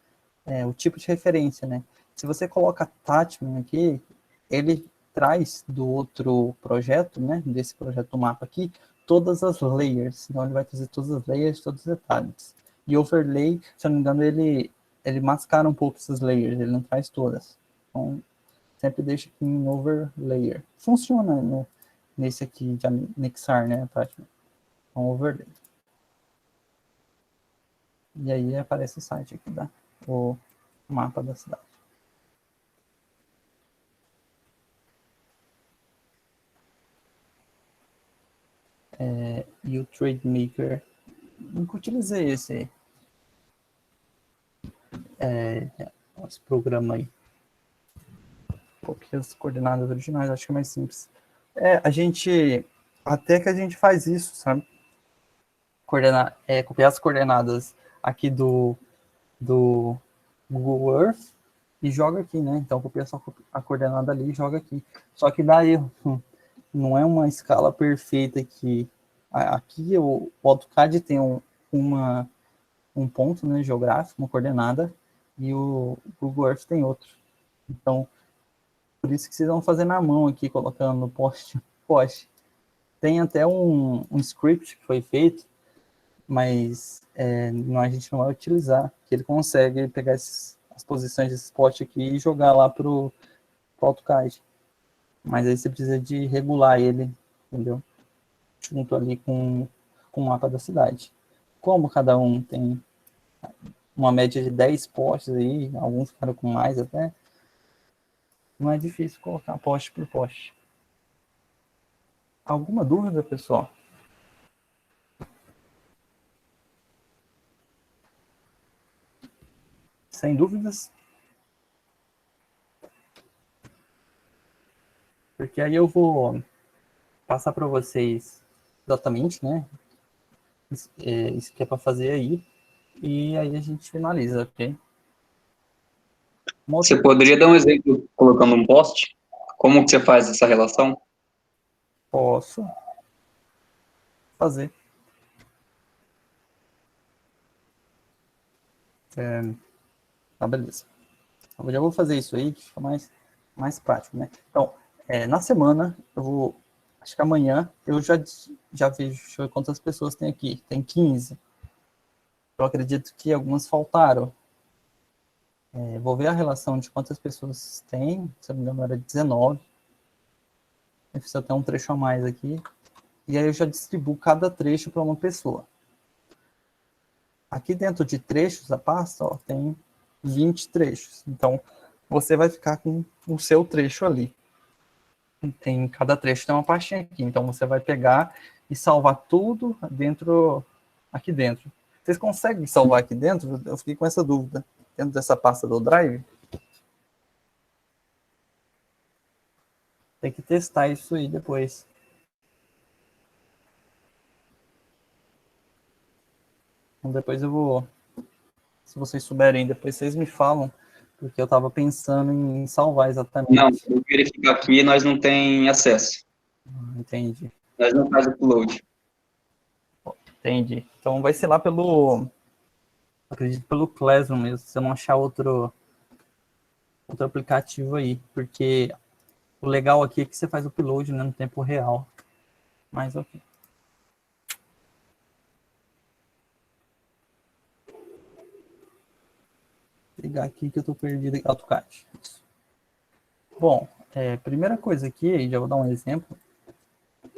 Speaker 1: O tipo de referência, né? Se você coloca attachment aqui, ele traz do outro projeto, né, desse projeto do mapa aqui, todas as layers. Então, ele vai trazer todas as layers, todos os detalhes. E overlay, se eu não me engano, ele mascara um pouco essas layers, ele não traz todas. Então, sempre deixa aqui em overlayer. Funciona nesse aqui de anexar, né, attachment. Então, overlay. E aí aparece o site aqui, o mapa da cidade. E o TradeMaker, nunca utilizei esse programa aí. Coloquei as coordenadas originais, acho que é mais simples. Até que a gente faz isso, sabe? Copiar as coordenadas aqui do Google Earth e joga aqui, né? Então, copia só a coordenada ali e joga aqui. Só que dá erro. Não é uma escala perfeita aqui. Aqui o AutoCAD tem um ponto, né, geográfico, uma coordenada, e o Google Earth tem outro. Então, por isso que vocês vão fazer na mão aqui, colocando no poste. Tem até um script que foi feito, mas a gente não vai utilizar, que ele consegue pegar as posições desse poste aqui e jogar lá para o AutoCAD. Mas aí você precisa de regular ele, entendeu? Junto ali com o mapa da cidade. Como cada um tem uma média de 10 postes aí, alguns ficaram com mais até, não é difícil colocar poste por poste. Alguma dúvida, pessoal? Sem dúvidas? Porque aí eu vou passar para vocês exatamente, né? Isso que é para fazer aí. E aí a gente finaliza, ok?
Speaker 3: Você poderia dar um exemplo colocando um poste? Como que você faz essa relação?
Speaker 1: Posso fazer. Tá, beleza. Eu já vou fazer isso aí, que fica mais prático, né? Então, na semana, acho que amanhã, eu já vejo, deixa eu ver quantas pessoas tem aqui. Tem 15. Eu acredito que algumas faltaram. Vou ver a relação de quantas pessoas tem, se eu não me engano era 19. Eu fiz até um trecho a mais aqui. E aí eu já distribuo cada trecho para uma pessoa. Aqui dentro de trechos, a pasta, ó, tem 20 trechos. Então, você vai ficar com o seu trecho ali. Cada trecho tem uma pastinha aqui. Então, você vai pegar e salvar tudo aqui dentro. Vocês conseguem salvar aqui dentro? Eu fiquei com essa dúvida. Dentro dessa pasta do Drive. Tem que testar isso aí depois. Então, depois eu vou... Se vocês souberem, depois vocês me falam. Porque eu estava pensando em salvar exatamente.
Speaker 3: Não, vou verificar aqui, nós não tem acesso.
Speaker 1: Entendi.
Speaker 3: Nós não faz upload.
Speaker 1: Entendi. Então vai ser lá acredito pelo Classroom mesmo, se eu não achar outro aplicativo aí, porque o legal aqui é que você faz o upload, né, no tempo real. Mas ok. Vou ligar aqui que eu tô perdido em AutoCAD. Bom, primeira coisa aqui, já vou dar um exemplo.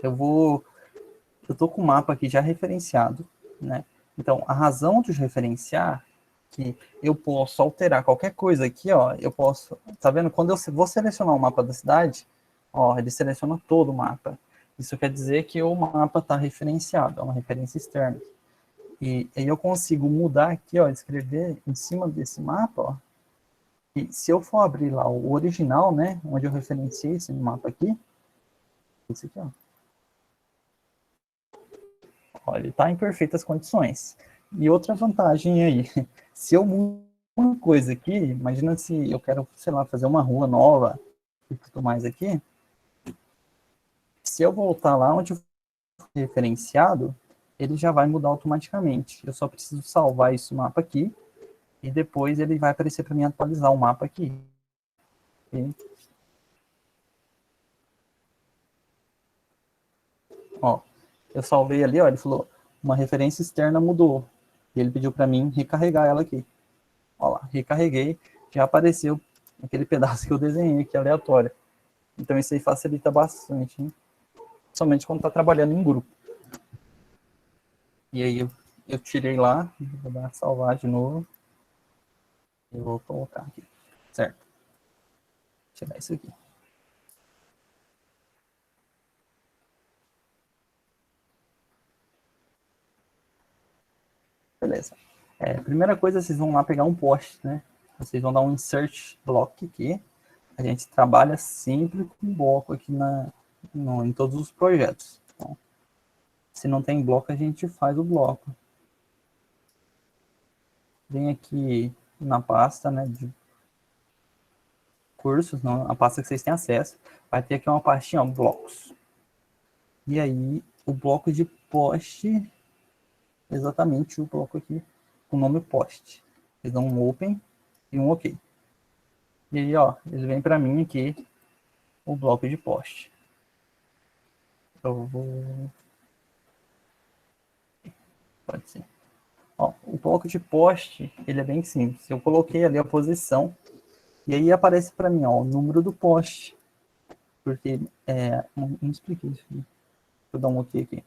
Speaker 1: Eu tô com o mapa aqui já referenciado, né? Então, a razão de referenciar que eu posso alterar qualquer coisa aqui, ó, eu posso, tá vendo? Quando eu vou selecionar o mapa da cidade, ó, ele seleciona todo o mapa. Isso quer dizer que o mapa está referenciado, é uma referência externa. E aí eu consigo mudar aqui, ó, escrever em cima desse mapa, ó, e se eu for abrir lá o original, né, onde eu referenciei esse mapa aqui, esse aqui, ó, ele está em perfeitas condições. E outra vantagem aí, se eu mudo uma coisa aqui, imagina se eu quero, sei lá, fazer uma rua nova e tudo mais aqui, se eu voltar lá onde eu fui referenciado, ele já vai mudar automaticamente. Eu só preciso salvar esse mapa aqui e depois ele vai aparecer para mim atualizar o mapa aqui. Ok. Ó, eu salvei ali, ó, ele falou, uma referência externa mudou. E ele pediu para mim recarregar ela aqui. Ó lá, recarreguei, já apareceu aquele pedaço que eu desenhei aqui, aleatório. Então isso aí facilita bastante, hein? Somente quando está trabalhando em grupo. E aí eu tirei lá, vou dar salvar de novo. Eu vou colocar aqui, certo? Tirar isso aqui. Beleza. Primeira coisa, vocês vão lá pegar um post, né? Vocês vão dar um insert block aqui. A gente trabalha sempre com bloco aqui em todos os projetos. Então, se não tem bloco, a gente faz o bloco. Vem aqui na pasta, né, de cursos, não, a pasta que vocês têm acesso. Vai ter aqui uma pastinha, ó, blocos. E aí, o bloco de post, exatamente o bloco aqui, com o nome post. Vocês dão um open e um ok. E aí, ó, ele vem para mim aqui, o bloco de post. Eu vou... Pode ser. Ó, o bloco de post, ele é bem simples. Eu coloquei ali a posição, e aí aparece para mim, ó, o número do post. Porque, não expliquei isso aqui. Deixa eu dar um ok aqui.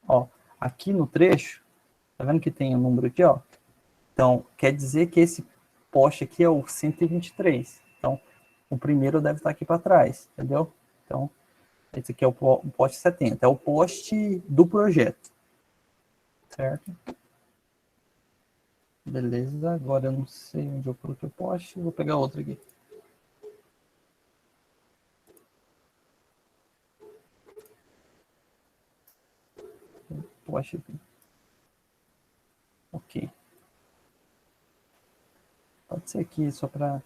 Speaker 1: Ó, aqui no trecho, tá vendo que tem o número aqui, ó? Então, quer dizer que esse post aqui é o 123. Então, o primeiro deve estar aqui para trás, entendeu? Então, esse aqui é o post 70. É o post do projeto. Certo? Beleza, agora eu não sei onde eu coloquei o post. Vou pegar outro aqui. Post aqui. Ok. Pode ser aqui, só para...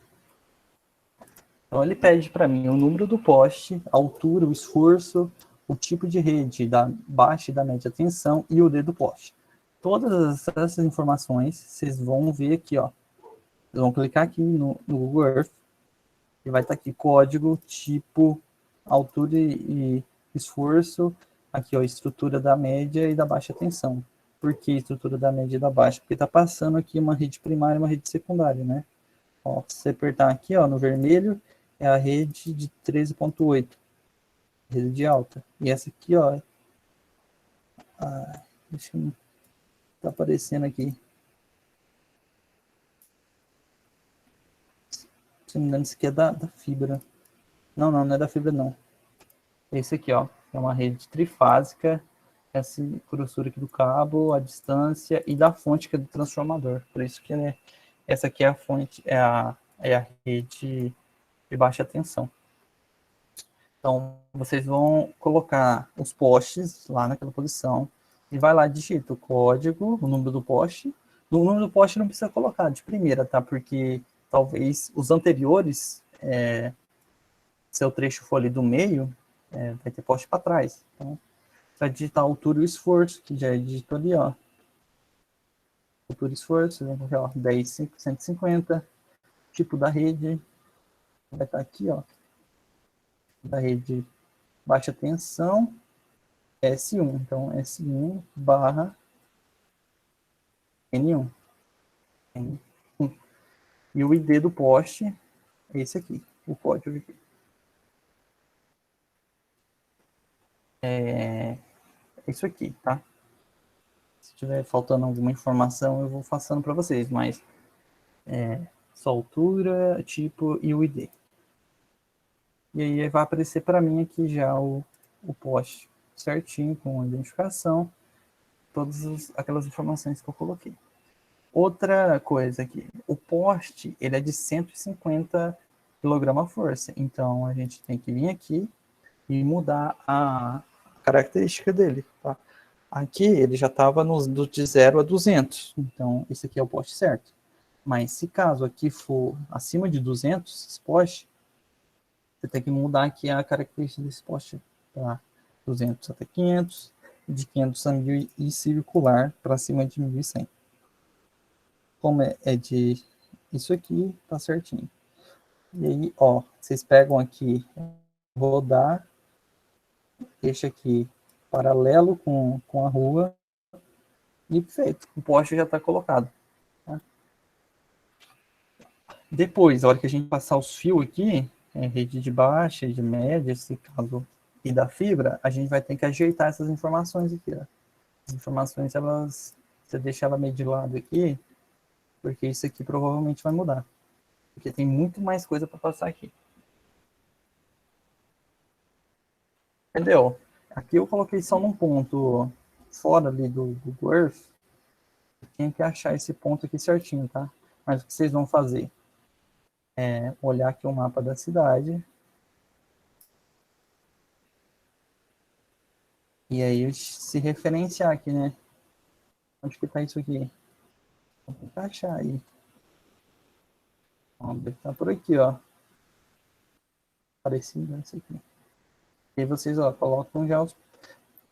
Speaker 1: Então, ele pede para mim o número do poste, a altura, o esforço, o tipo de rede da baixa e da média tensão e o D do poste. Todas essas informações vocês vão ver aqui, ó. Vocês vão clicar aqui no Google Earth e vai estar aqui código, tipo, altura e esforço. Aqui, ó, estrutura da média e da baixa tensão. Por que estrutura da média e da baixa? Porque está passando aqui uma rede primária e uma rede secundária, né? Ó, se você apertar aqui, ó, no vermelho, é a rede de 13.8, rede de alta. E essa aqui, ó, deixa eu... tá aparecendo aqui. Se não me engano, isso aqui é da fibra. Não, não é da fibra, não. Esse aqui, ó, é uma rede trifásica, essa grossura aqui do cabo, a distância e da fonte que é do transformador. Por isso que essa aqui é a fonte, é a rede de baixa tensão. Então, vocês vão colocar os postes lá naquela posição e vai lá, digita o código, o número do poste. O número do poste não precisa colocar de primeira, tá? Porque talvez os anteriores, se o trecho for ali do meio, vai ter poste para trás. Então, você vai digitar a altura e o esforço, que já é dito ali, ó. Altura e esforço, vai colocar, ó, 10, 150. Tipo da rede, vai estar aqui, ó. Da rede baixa tensão, S1. Então, S1 barra N1. E o ID do poste é esse aqui, o código aqui. É isso aqui, tá? Se tiver faltando alguma informação, eu vou passando para vocês, mas só altura, tipo e o ID. E aí vai aparecer para mim aqui já o poste certinho, com a identificação, todas aquelas informações que eu coloquei. Outra coisa aqui, o poste, ele é de 150 kg-força, então a gente tem que vir aqui e mudar a característica dele, tá? Aqui ele já estava de 0 a 200, então esse aqui é o poste certo. Mas se caso aqui for acima de 200, esse poste, você tem que mudar aqui a característica desse poste para 200 até 500, de 500 a 1000 e circular para cima de 1100. Como é de isso aqui, tá certinho. E aí, ó, vocês pegam aqui, rodar, deixa aqui paralelo com a rua e feito. O poste já está colocado. Tá? Depois, a hora que a gente passar os fios aqui, rede de baixa, de média, se caso, e da fibra, a gente vai ter que ajeitar essas informações aqui. Ó. As informações, elas, você deixa ela meio de lado aqui, porque isso aqui provavelmente vai mudar. Porque tem muito mais coisa para passar aqui. Entendeu? Aqui eu coloquei só num ponto fora ali do Google Earth. Tem que achar esse ponto aqui certinho, tá? Mas o que vocês vão fazer? É olhar aqui o mapa da cidade. E aí se referenciar aqui, né? Onde que tá isso aqui? Vou tentar achar aí. Ó, deve estar por aqui, ó. Parecido isso aqui. E aí vocês, ó, colocam já os...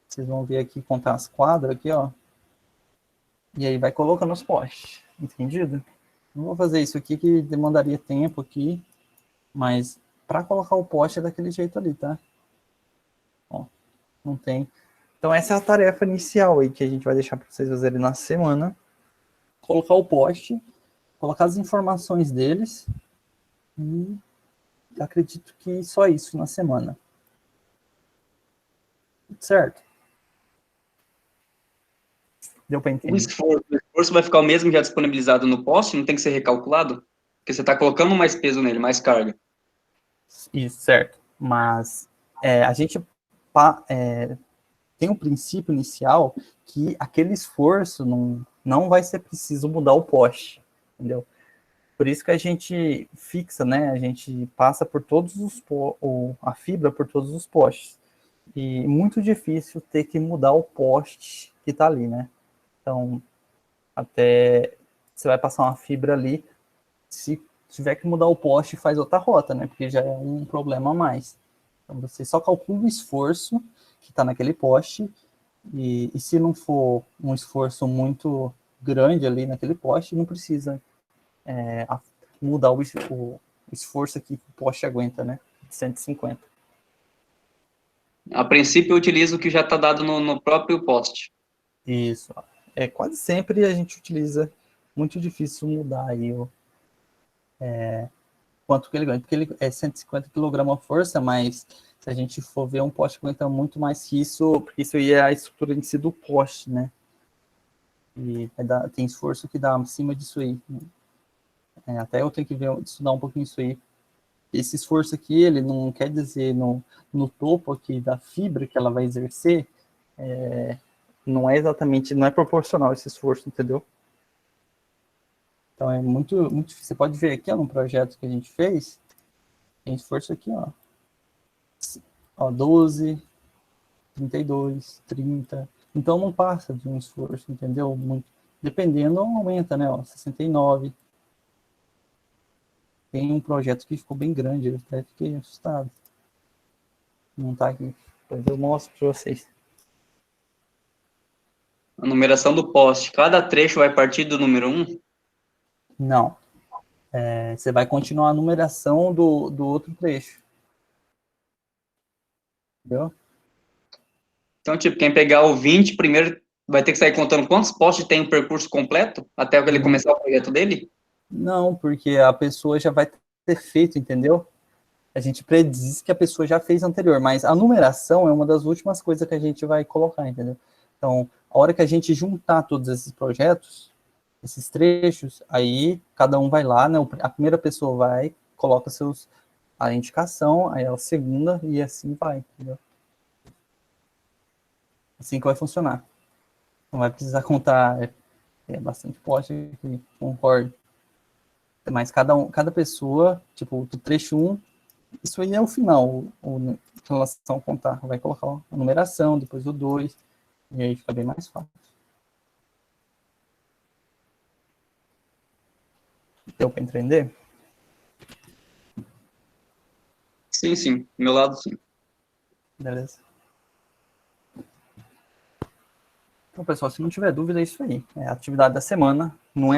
Speaker 1: Vocês vão ver aqui, contar as quadras aqui, ó. E aí vai colocando os postes. Entendido? Não vou fazer isso aqui que demandaria tempo aqui. Mas para colocar o poste é daquele jeito ali, tá? Ó, não tem. Então essa é a tarefa inicial aí que a gente vai deixar para vocês fazerem na semana. Colocar o poste, colocar as informações deles e acredito que só isso na semana. Certo? Deu para entender?
Speaker 3: O esforço vai ficar o mesmo já disponibilizado no poste, não tem que ser recalculado? Porque você está colocando mais peso nele, mais carga.
Speaker 1: Isso, certo. Mas a gente tem um princípio inicial que aquele esforço não vai ser preciso mudar o poste, entendeu? Por isso que a gente fixa, né? A gente passa por todos os a fibra por todos os postes. E muito difícil ter que mudar o poste que está ali, né? Então, até você vai passar uma fibra ali, se tiver que mudar o poste, faz outra rota, né? Porque já é um problema a mais. Então, você só calcula o esforço que está naquele poste e se não for um esforço muito grande ali naquele poste, não precisa mudar o esforço aqui que o poste aguenta, né? 150.
Speaker 3: A princípio, eu utilizo o que já está dado no próprio poste.
Speaker 1: Isso. Quase sempre a gente utiliza, muito difícil mudar aí quanto que ele ganha, porque ele é 150 kg a força, mas se a gente for ver um poste aguenta muito mais que isso, porque isso aí é a estrutura em si do poste, né? E tem esforço que dá acima disso aí. Até eu tenho que estudar um pouquinho isso aí. Esse esforço aqui, ele não quer dizer no topo aqui da fibra que ela vai exercer, não é exatamente, não é proporcional esse esforço, entendeu? Então é muito, muito difícil. Você pode ver aqui, ó, no projeto que a gente fez, tem esforço aqui, ó 12, 32, 30. Então não passa de um esforço, entendeu? Muito. Dependendo, aumenta, né? Ó, 69. Tem um projeto que ficou bem grande, eu até fiquei assustado. Não tá aqui. Depois eu mostro para vocês.
Speaker 3: A numeração do poste, cada trecho vai partir do número 1?
Speaker 1: Não. Você vai continuar a numeração do outro trecho. Entendeu?
Speaker 3: Então, tipo, quem pegar o 20 primeiro vai ter que sair contando quantos postes tem o percurso completo até ele começar o projeto dele?
Speaker 1: Não, porque a pessoa já vai ter feito, entendeu? A gente prediz que a pessoa já fez anterior, mas a numeração é uma das últimas coisas que a gente vai colocar, entendeu? Então, a hora que a gente juntar todos esses projetos, esses trechos, aí cada um vai lá, né? A primeira pessoa vai, coloca a indicação, aí a segunda, e assim vai, entendeu? Assim que vai funcionar. Não vai precisar contar, bastante poste aqui, concordo. Mas cada pessoa, tipo, do trecho 1, isso aí é o final, em relação ao contar. Vai colocar a numeração, depois o 2, e aí fica bem mais fácil. Deu para entender?
Speaker 3: Sim, sim. Do meu lado, sim.
Speaker 1: Beleza. Então, pessoal, se não tiver dúvida, é isso aí. É a atividade da semana. Não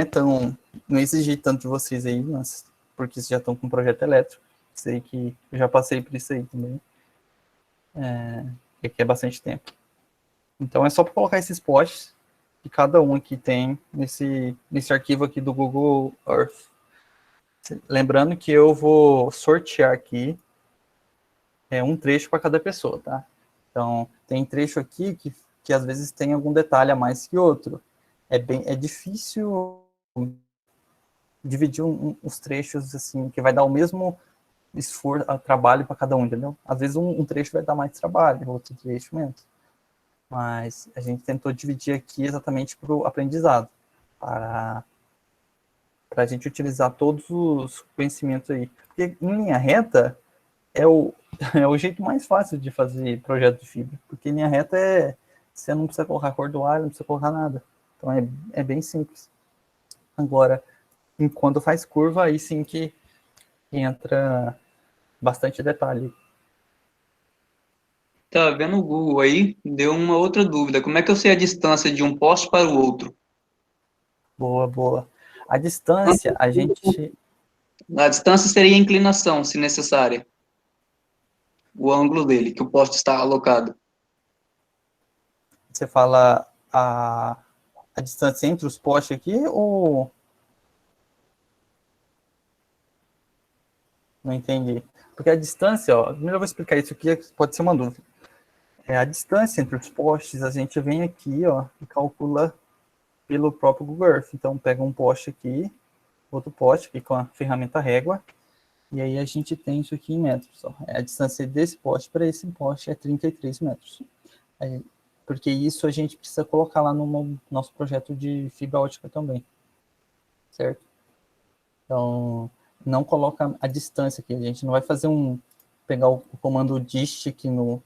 Speaker 1: exigir tanto de vocês aí, mas porque vocês já estão com projeto elétrico. Sei que eu já passei por isso aí também. Aqui é bastante tempo. Então é só para colocar esses postes que cada um aqui tem nesse arquivo aqui do Google Earth. Lembrando que eu vou sortear aqui um trecho para cada pessoa, tá? Então, tem trecho aqui que às vezes tem algum detalhe a mais que outro. É difícil dividir os trechos assim, que vai dar o mesmo esforço, trabalho para cada um, entendeu? Às vezes um trecho vai dar mais trabalho, outro trecho menos. Mas a gente tentou dividir aqui exatamente para o aprendizado, para a gente utilizar todos os conhecimentos aí. Porque em linha reta é o jeito mais fácil de fazer projeto de fibra, porque em linha reta você não precisa colocar cordoalho, não precisa colocar nada. Então é bem simples. Agora, enquanto faz curva, aí sim que entra bastante detalhe.
Speaker 3: Tá vendo o Google aí? Deu uma outra dúvida. Como é que eu sei a distância de um poste para o outro?
Speaker 1: Boa. A distância, a gente...
Speaker 3: A distância seria a inclinação, se necessária. O ângulo dele, que o poste está alocado.
Speaker 1: Você fala a distância entre os postes aqui ou... Não entendi. Porque a distância, primeiro eu vou explicar isso aqui, pode ser uma dúvida. A distância entre os postes, a gente vem aqui, e calcula pelo próprio Google Earth. Então, pega um poste aqui, outro poste aqui com a ferramenta régua, e aí a gente tem isso aqui em metros. A distância desse poste para esse poste é 33 metros. Porque isso a gente precisa colocar lá no nosso projeto de fibra ótica também. Certo? Então, não coloca a distância aqui. A gente não vai fazer pegar o comando dist aqui no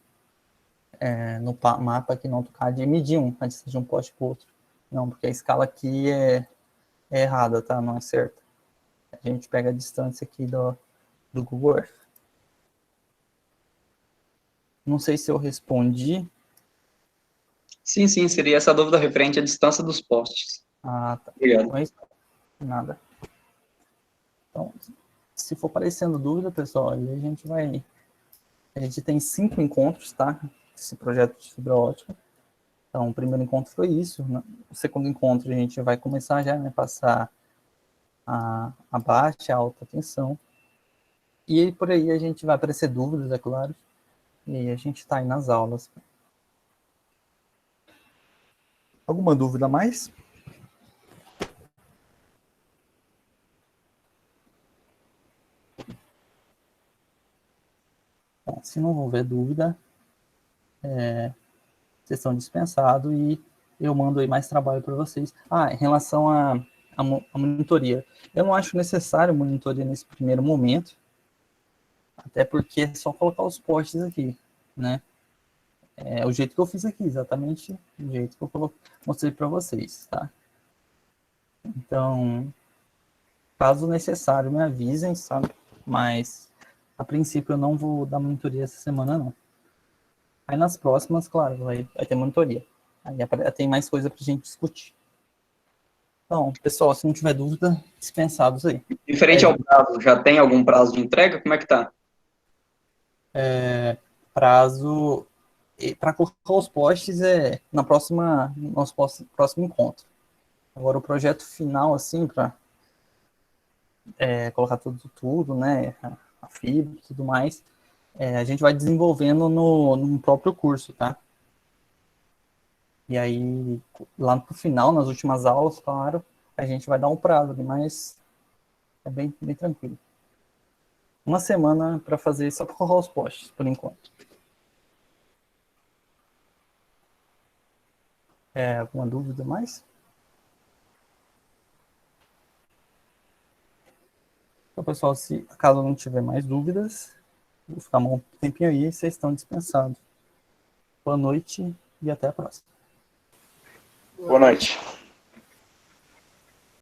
Speaker 1: mapa aqui no AutoCAD e medir a distância de um poste para o outro. Não, porque a escala aqui é errada, tá? Não é certa. A gente pega a distância aqui do Google Earth. Não sei se eu respondi.
Speaker 3: Sim, seria essa dúvida referente à distância dos postes.
Speaker 1: Ah, tá.
Speaker 3: Obrigado.
Speaker 1: Mas, nada. Então, se for aparecendo dúvida, pessoal, aí a gente vai... A gente tem 5 encontros, tá? Esse projeto de fibra ótica. Então, o primeiro encontro foi isso. O segundo encontro, a gente vai começar já, né? Passar a baixa, a alta tensão. E aí, por aí, a gente vai aparecer dúvidas, é claro. E aí a gente está aí nas aulas. Alguma dúvida a mais? Bom, se não houver dúvida, vocês estão dispensados e eu mando aí mais trabalho para vocês. Em relação à monitoria. Eu não acho necessário monitoria nesse primeiro momento, até porque é só colocar os postes aqui, né? É o jeito que eu fiz aqui, exatamente o jeito que eu mostrei para vocês, tá? Então, caso necessário, me avisem, sabe? Mas, a princípio, eu não vou dar monitoria essa semana, não. Aí, nas próximas, claro, vai ter monitoria. Aí tem mais coisa para a gente discutir. Então, pessoal, se não tiver dúvida, dispensados aí.
Speaker 3: Diferente ao prazo, já tem algum prazo de entrega? Como é que tá?
Speaker 1: Prazo para colocar os postes no nosso próximo encontro. Agora, o projeto final, assim, para colocar tudo, né, a fibra e tudo mais, a gente vai desenvolvendo no próprio curso, tá? E aí, lá no final, nas últimas aulas, claro, a gente vai dar um prazo, mas é bem tranquilo. Uma semana para fazer só para colocar os postes, por enquanto. Alguma dúvida mais? Então, pessoal, se caso não tiver mais dúvidas, vou ficar um tempinho aí, vocês estão dispensados. Boa noite e até a próxima.
Speaker 4: Boa noite.